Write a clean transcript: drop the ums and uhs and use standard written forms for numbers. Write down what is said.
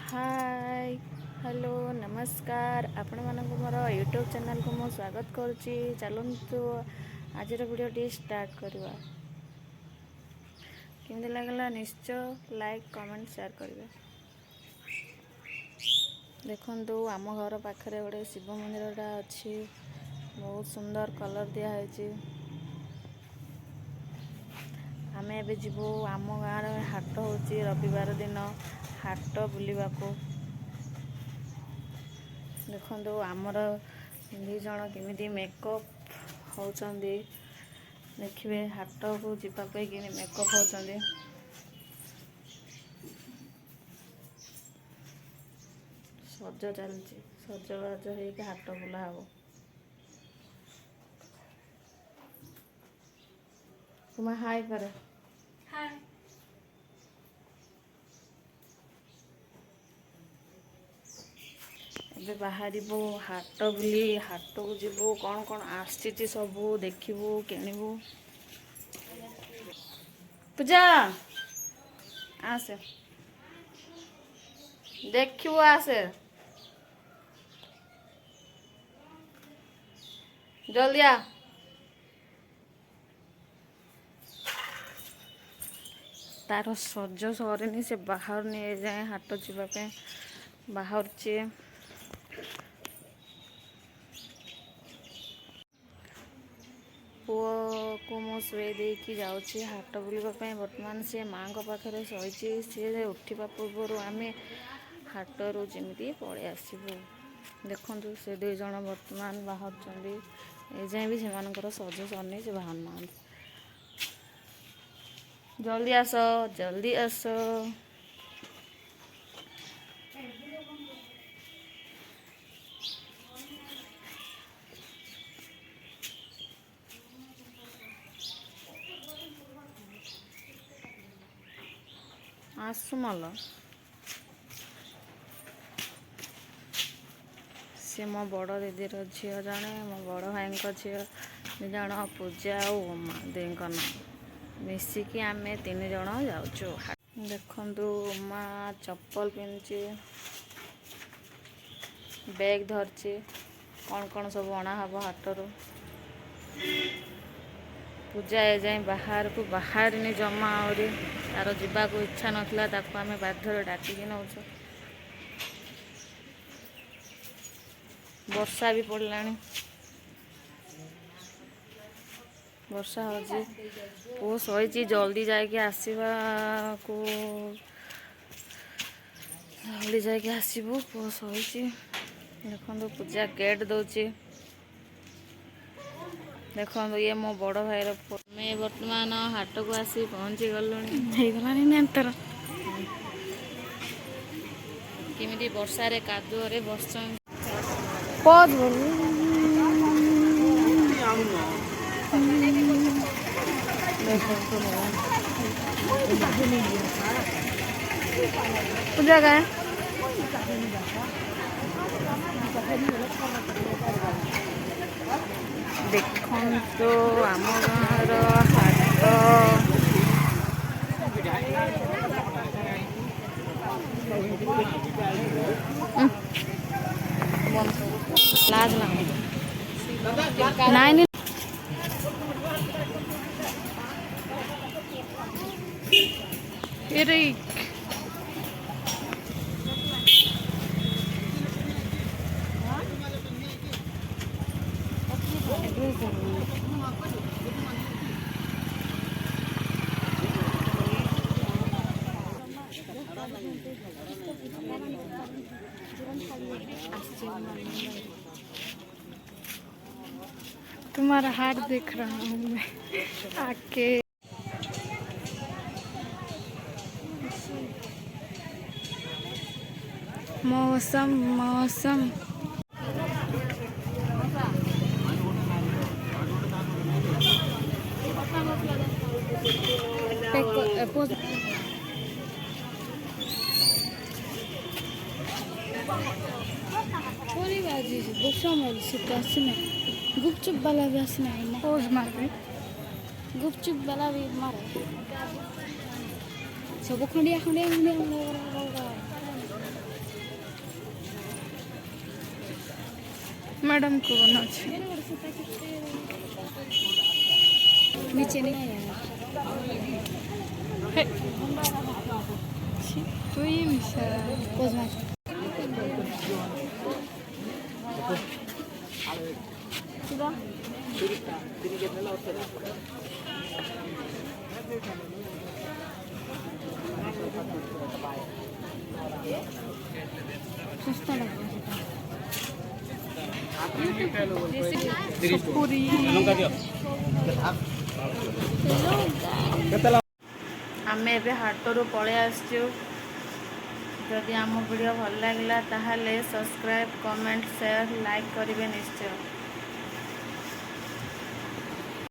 Hi hello नमस्कार आपण मानक मोर यूट्यूब चैनल को मो स्वागत करुच्ची। चलतु आज वीडियो स्टार्ट करवा। केमती लगला निश्चय लाइक कमेंट शेयर करेंगे। देखु आम घर पाखे गोटे शिव मंदिरटा अच्छी, बहुत सुंदर कलर दिखाई। आम ए जीवु आम गाँव हाट हो रविवार दिन हाट बुलवा को। देखो आमर दी जन केमी मेकअप होचंदी देखिए हाट को जीवाई कि मेकअप होचंदी। सज चलती सजबाज हो हाट बुला हम। तुम हाय कर। हाय। ଏବେ ବାହାରିବୁ ହାଟ ବୁଲି ହାଟକୁ ଯିବୁ। କ'ଣ କ'ଣ ଆସିଛି ସବୁ ଦେଖିବୁ କିଣିବୁ। ପୂଜା ଆସେ ଦେଖିବୁ ଆସେ ଜଲ୍ଦି ଆ। तार सज सरेनी से बाहर नहीं जाए हाट जावाई बाहर पुओ को मु शुए देकी जाऊँगी हाट बुलवाई। बर्तमान सी माँ पाखे शही सी उठा पूर्व आम हाटर जमी पलि आसबू। देखु से दुई जन बर्तमान बाहर ए जाए भी से सज सरनी से बाहर ना। जल्दी आस जल्दी आस। आसु मल सी मो बड़ दीदी झी जड़े मो बड़ भाई झी जन पूजा और उमा दी ना मिसिकी आम तीन जन जाऊँ। देखु उमा चप्पल पिंधि बैग धरची कौन कौन सब अणा हम हाटर। पूजा ए जाए बाहर को बाहर नहीं जमा आहरी तार जावाक इच्छा नाला आम बाध्य डाकिक नौ। वर्षा भी पड़ला वर्षा हो पु शही जल्दी जाके आसवा को जल्दी जाके आसबू पु शही। देखो पूजा गेट दौची। देखो ये मो बड़ भाई मैं वर्तमान हाट को आसी पहुँची गलुणी केमी वर्षा रे कादुअ रे बस पूजा का देखो तो आम गाँव हाट लाज नहीं तुम्हारा हाथ देख रहा हूँ मैं आके। मौसम मौसम गुपचुप वाला भी आसना गुपचुप वाला भी मारे सब खंडिया खंडिया खंडिया मैडम को बनाଉଛି नीचे नहीं आया हे तू ही मिशा पोज मार सीधा सुस्ता लग सुपुरी आमे एबे हाटरू पळे आसछु जदि आम वीडियो भल लागला ताहले सब्सक्राइब कमेंट शेयर लाइक करिवे निश्चय।